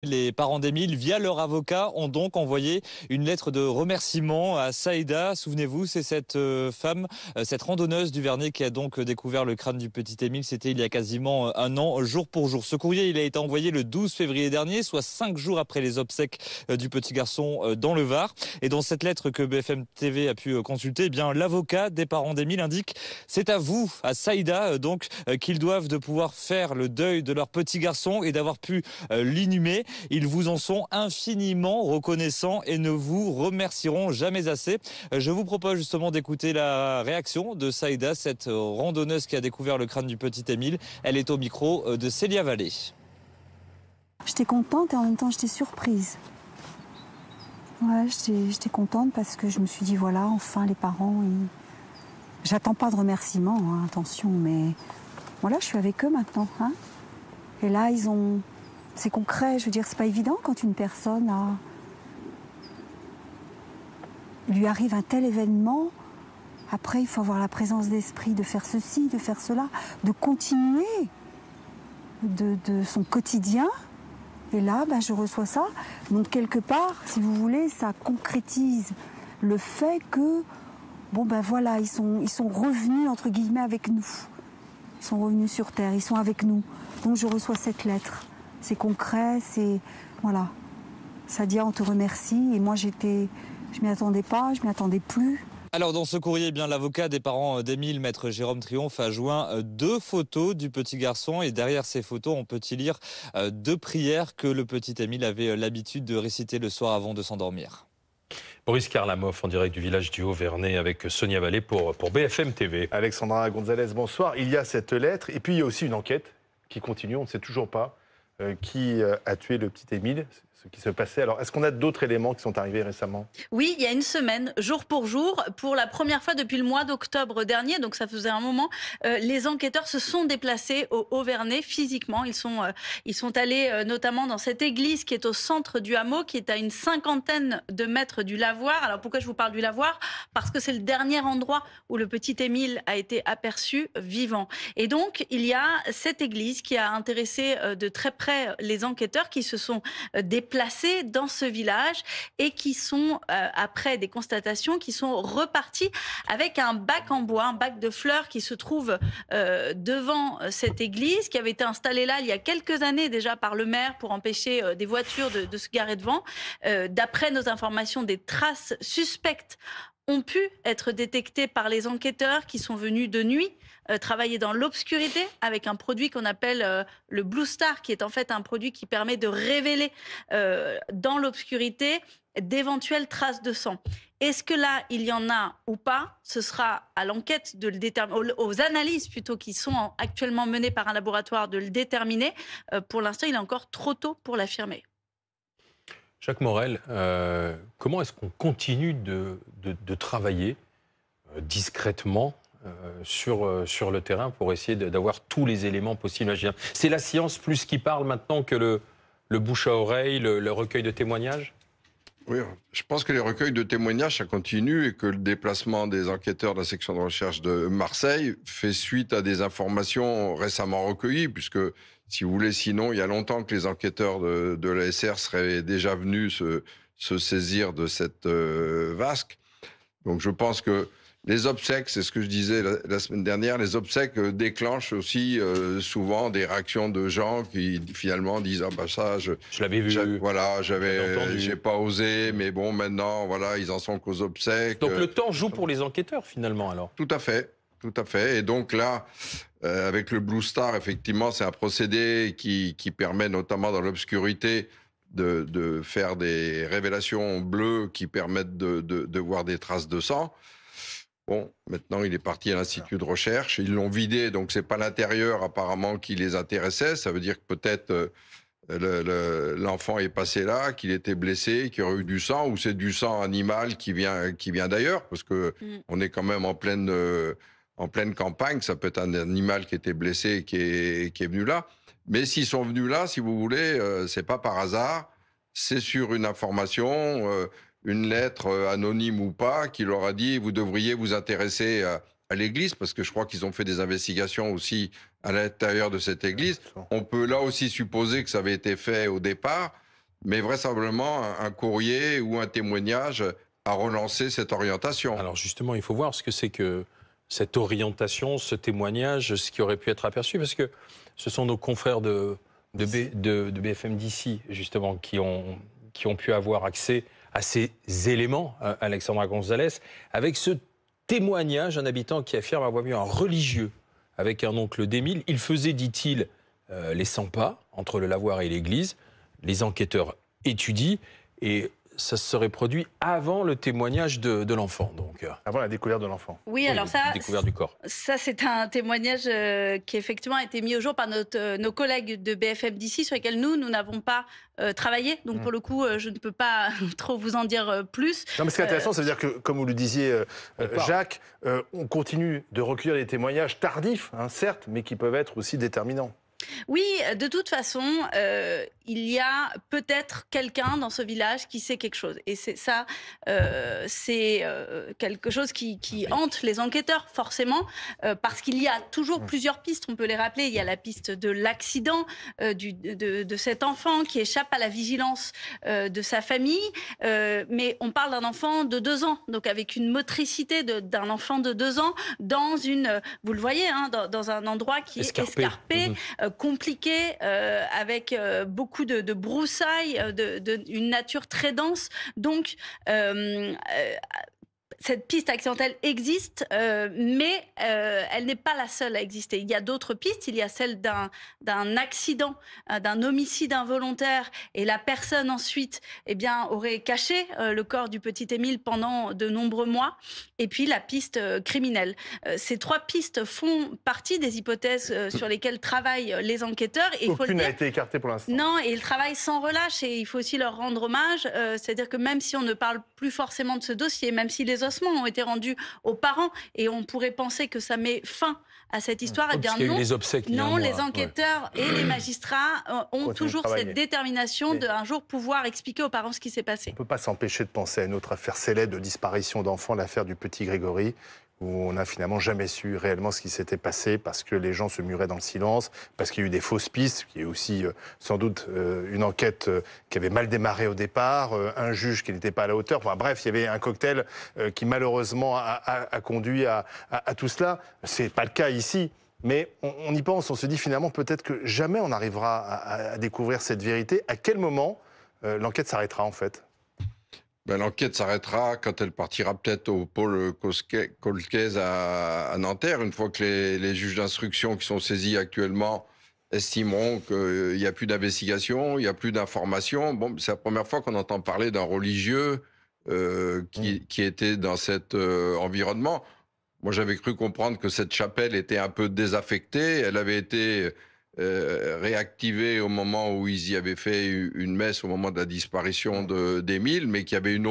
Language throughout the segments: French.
Les parents d'Émile, via leur avocat, ont donc envoyé une lettre de remerciement à Saïda. Souvenez-vous, c'est cette femme, cette randonneuse du Vernet qui a donc découvert le crâne du petit Émile. C'était il y a quasiment un an, jour pour jour. Ce courrier, il a été envoyé le 12 février dernier, soit 5 jours après les obsèques du petit garçon dans le Var. Et dans cette lettre que BFM TV a pu consulter, eh bien l'avocat des parents d'Émile indique: c'est à vous, à Saïda, donc, qu'ils doivent de pouvoir faire le deuil de leur petit garçon et d'avoir pu l'inhumer. Ils vous en sont infiniment reconnaissants et ne vous remercieront jamais assez. Je vous propose justement d'écouter la réaction de Saïda, cette randonneuse qui a découvert le crâne du petit Émile. Elle est au micro de Célia Vallée. J'étais contente et en même temps j'étais surprise. Ouais, j'étais contente parce que je me suis dit voilà, enfin les parents, j'attends pas de remerciements, hein, attention, mais voilà, je suis avec eux maintenant. Hein. Et là, c'est concret, je veux dire, c'est pas évident quand une personne lui arrive un tel événement. Après, il faut avoir la présence d'esprit de faire ceci, de faire cela, de continuer de son quotidien. Et là, je reçois ça. Donc, quelque part, si vous voulez, ça concrétise le fait que, voilà, ils sont revenus, entre guillemets, avec nous. Ils sont revenus sur Terre, ils sont avec nous. Donc, je reçois cette lettre. C'est concret, voilà. Ça dit on te remercie. Et moi, je m'y attendais pas, je m'y attendais plus. Alors dans ce courrier, eh bien l'avocat des parents d'Émile, maître Jérôme Triomphe, a joint 2 photos du petit garçon. Et derrière ces photos, on peut y lire 2 prières que le petit Émile avait l'habitude de réciter le soir avant de s'endormir. Boris Karlamov en direct du village du Haut-Vernay avec Sonia Vallée pour BFM TV. Alexandra Gonzalez, bonsoir. Il y a cette lettre et puis il y a aussi une enquête qui continue. On ne sait toujours pas qui a tué le petit Émile, ce qui se passait. Alors, est-ce qu'on a d'autres éléments qui sont arrivés récemment? Oui, il y a une semaine, jour pour jour, pour la première fois depuis le mois d'octobre dernier, donc ça faisait un moment, les enquêteurs se sont déplacés au Haut-Vernay physiquement. Ils sont allés notamment dans cette église qui est au centre du hameau, qui est à une 50aine de mètres du lavoir. Alors pourquoi je vous parle du lavoir? Parce que c'est le dernier endroit où le petit Émile a été aperçu vivant. Et donc, il y a cette église qui a intéressé de très près les enquêteurs qui se sont déplacés dans ce village et qui sont, après des constatations, qui sont repartis avec un bac en bois, un bac de fleurs qui se trouve devant cette église, qui avait été installée là il y a quelques années déjà par le maire pour empêcher des voitures de se garer devant. D'après nos informations, des traces suspectes ont pu être détectées par les enquêteurs qui sont venus de nuit travailler dans l'obscurité avec un produit qu'on appelle le Blue Star, qui est en fait un produit qui permet de révéler dans l'obscurité d'éventuelles traces de sang. Est-ce que là, il y en a ou pas? Ce sera à l'enquête de le déterminer, aux analyses plutôt qui sont actuellement menées par un laboratoire de le déterminer. Pour l'instant, il est encore trop tôt pour l'affirmer. Jacques Morel, comment est-ce qu'on continue de travailler discrètement sur le terrain pour essayer d'avoir tous les éléments possibles? C'est la science plus qui parle maintenant que le bouche à oreille, le recueil de témoignages? Oui, je pense que les recueils de témoignages, ça continue et que le déplacement des enquêteurs de la section de recherche de Marseille fait suite à des informations récemment recueillies, puisque, si vous voulez, sinon, il y a longtemps que les enquêteurs de l'ASR seraient déjà venus se saisir de cette vasque. Donc je pense que les obsèques, c'est ce que je disais la semaine dernière, les obsèques déclenchent aussi souvent des réactions de gens qui finalement disent « Ah ça, je l'avais vu, voilà, j'ai pas osé, mais bon, maintenant, voilà, ils en sont qu'aux obsèques. » Donc le temps joue pour les enquêteurs finalement alors? Tout à fait. Tout à fait. Et donc là, avec le Blue Star, effectivement, c'est un procédé qui permet notamment dans l'obscurité de faire des révélations bleues qui permettent de voir des traces de sang. Bon, maintenant, il est parti à l'Institut de recherche. Ils l'ont vidé, donc c'est pas l'intérieur apparemment qui les intéressait. Ça veut dire que peut-être l'enfant est passé là, qu'il était blessé, qu'il y aurait eu du sang, ou c'est du sang animal qui vient d'ailleurs, parce que on est quand même en pleine campagne. Ça peut être un animal qui était blessé et qui est venu là. Mais s'ils sont venus là, si vous voulez, c'est pas par hasard. C'est sur une information, une lettre anonyme ou pas, qui leur a dit « vous devriez vous intéresser à l'église », parce que je crois qu'ils ont fait des investigations aussi à l'intérieur de cette église. On peut là aussi supposer que ça avait été fait au départ, mais vraisemblablement un courrier ou un témoignage a relancé cette orientation. Alors justement, il faut voir ce que c'est que cette orientation, ce témoignage, ce qui aurait pu être aperçu, parce que ce sont nos confrères de BFM d'ici, justement, qui ont pu avoir accès à ces éléments, Alexandra Gonzalez, avec ce témoignage, un habitant qui affirme avoir vu un religieux avec un oncle d'Émile. Il faisait, dit-il, les 100 pas entre le lavoir et l'église. Les enquêteurs étudient et ça se serait produit avant le témoignage de l'enfant. Donc, Avant la découverte de l'enfant. Oui, alors ça, découverte du corps. Ça c'est un témoignage qui effectivement a été mis au jour par nos collègues de BFM d'ici, sur lesquels nous n'avons pas travaillé. Donc pour le coup, je ne peux pas trop vous en dire plus. Non, mais ce qui est intéressant, ça veut dire que, comme vous le disiez, Jacques, on continue de recueillir des témoignages tardifs, hein, certes, mais qui peuvent être aussi déterminants. Oui, de toute façon, il y a peut-être quelqu'un dans ce village qui sait quelque chose. Et c'est ça, c'est quelque chose qui hante les enquêteurs, forcément, parce qu'il y a toujours plusieurs pistes. On peut les rappeler. Il y a la piste de l'accident de cet enfant qui échappe à la vigilance de sa famille. Mais on parle d'un enfant de 2 ans, donc avec une motricité d'un enfant de 2 ans dans une, vous le voyez, hein, dans un endroit qui est escarpé, compliqué, avec beaucoup de broussailles, une nature très dense. Donc, cette piste accidentelle existe, mais elle n'est pas la seule à exister. Il y a d'autres pistes. Il y a celle d'un accident, d'un homicide involontaire, et la personne ensuite, eh bien, aurait caché le corps du petit Émile pendant de nombreux mois. Et puis la piste criminelle. Ces 3 pistes font partie des hypothèses sur lesquelles travaillent les enquêteurs. Et Aucune n'a été écartée pour l'instant. Non, et ils travaillent sans relâche, et il faut aussi leur rendre hommage. C'est-à-dire que même si on ne parle plus forcément de ce dossier, même si les ossements ont été rendus aux parents, et on pourrait penser que ça met fin à cette histoire, eh bien non. Les obsèques, non, les enquêteurs et les magistrats ont toujours cette détermination de un jour pouvoir expliquer aux parents ce qui s'est passé. On ne peut pas s'empêcher de penser à une autre affaire célèbre de disparition d'enfants, l'affaire du petit Grégory, où on n'a finalement jamais su réellement ce qui s'était passé parce que les gens se muraient dans le silence, parce qu'il y a eu des fausses pistes, qui est aussi sans doute une enquête qui avait mal démarré au départ, un juge qui n'était pas à la hauteur. Enfin, bref, il y avait un cocktail qui malheureusement a conduit à tout cela. C'est pas le cas ici. Mais on y pense, on se dit finalement peut-être que jamais on n'arrivera à découvrir cette vérité. À quel moment l'enquête s'arrêtera en fait ? Ben, l'enquête s'arrêtera quand elle partira peut-être au pôle Colcaise à Nanterre, une fois que les juges d'instruction qui sont saisis actuellement estimeront qu'il n'y a plus d'investigation, il n'y a plus d'informations. Bon, c'est la première fois qu'on entend parler d'un religieux qui était dans cet environnement. Moi, j'avais cru comprendre que cette chapelle était un peu désaffectée. Elle avait été réactivée au moment où ils y avaient fait une messe au moment de la disparition d'Émile, mais qu'il y avait une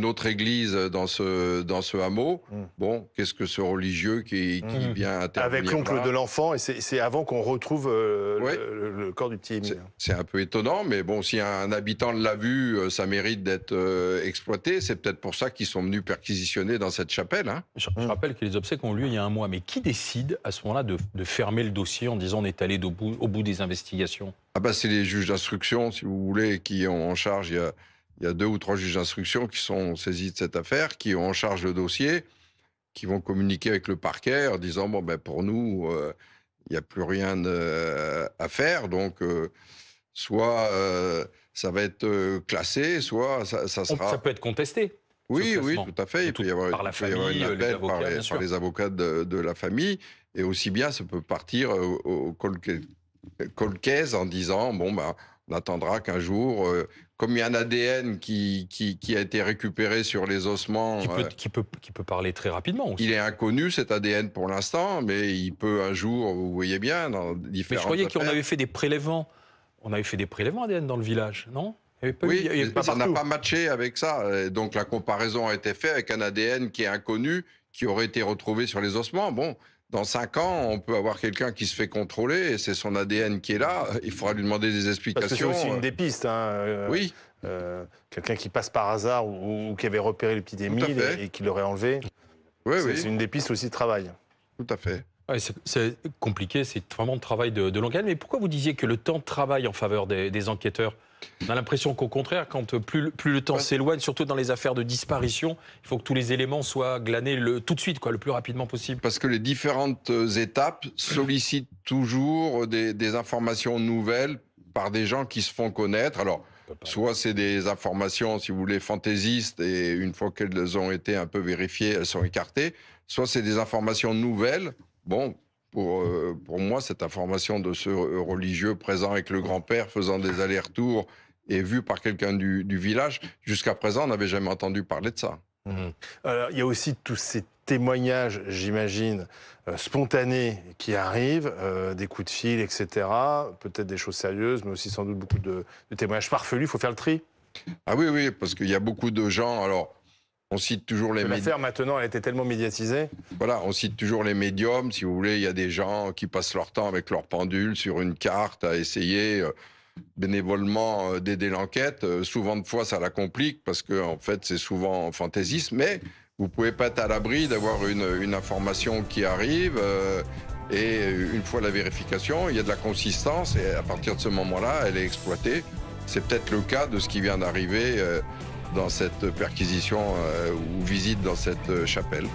autre église dans ce hameau. Bon, qu'est-ce que ce religieux qui vient intervenir avec l'oncle là de l'enfant, et c'est avant qu'on retrouve le corps du petit Émile. C'est un peu étonnant, mais bon, si un habitant l'a vu, ça mérite d'être exploité. C'est peut-être pour ça qu'ils sont venus perquisitionner dans cette chapelle. Hein. Je rappelle que les obsèques ont lieu il y a 1 mois. Mais qui décide à ce moment-là de fermer le dossier en disant on est allé au bout des investigations ? Ah bah, c'est les juges d'instruction, si vous voulez, qui ont en charge. Il y a 2 ou 3 juges d'instruction qui sont saisis de cette affaire, qui ont en charge le dossier, qui vont communiquer avec le parquet en disant bon, ben, pour nous, il n'y a plus rien à faire. Donc, soit ça va être classé, soit ça sera. Ça peut être contesté. Oui, tout à fait. Il peut y avoir, par la famille, un appel par les avocats de la famille. Et aussi bien, ça peut partir au Colcaise en disant bon, ben, on attendra qu'un jour, comme il y a un ADN qui a été récupéré sur les ossements... Qui peut parler très rapidement aussi. Il est inconnu, cet ADN, pour l'instant, mais il peut un jour, vous voyez bien, dans différentes Mais je croyais qu'on avait fait des prélèvements. On avait fait des prélèvements ADN dans le village, non ? Oui, ça n'a pas matché avec ça. Et donc la comparaison a été faite avec un ADN qui est inconnu, qui aurait été retrouvé sur les ossements. Bon... Dans 5 ans, on peut avoir quelqu'un qui se fait contrôler et c'est son ADN qui est là. Il faudra lui demander des explications. Parce que c'est aussi une des pistes. Hein, oui. Quelqu'un qui passe par hasard ou qui avait repéré le petit Émile et qui l'aurait enlevé. Oui, c'est une des pistes aussi de travail. Tout à fait. Ouais, c'est compliqué, c'est vraiment le travail de l'enquête. Mais pourquoi vous disiez que le temps de travail en faveur des enquêteurs On a l'impression qu'au contraire, quand plus le temps s'éloigne, surtout dans les affaires de disparition, il faut que tous les éléments soient glanés tout de suite, le plus rapidement possible. Parce que les différentes étapes sollicitent toujours des informations nouvelles par des gens qui se font connaître. Alors, soit c'est des informations, si vous voulez, fantaisistes, et une fois qu'elles ont été un peu vérifiées, elles sont écartées. Soit c'est des informations nouvelles. Bon, pour moi, cette information de ce religieux présent avec le grand-père, faisant des allers-retours et vu par quelqu'un du village, jusqu'à présent, on n'avait jamais entendu parler de ça. Alors, il y a aussi tous ces témoignages, j'imagine, spontanés qui arrivent, des coups de fil, etc. Peut-être des choses sérieuses, mais aussi sans doute beaucoup de témoignages farfelus. Il faut faire le tri. Ah oui, parce qu'il y a beaucoup de gens. Alors, on cite toujours les médiums. L'affaire, maintenant, elle a été tellement médiatisée. Voilà, on cite toujours les médiums. Si vous voulez, il y a des gens qui passent leur temps avec leur pendule sur une carte à essayer bénévolement d'aider l'enquête. Souvent de fois, ça la complique parce que en fait, c'est souvent fantaisiste. Mais vous pouvez pas être à l'abri d'avoir une information qui arrive. Et une fois la vérification, il y a de la consistance. Et à partir de ce moment-là, elle est exploitée. C'est peut-être le cas de ce qui vient d'arriver dans cette perquisition ou visite dans cette chapelle.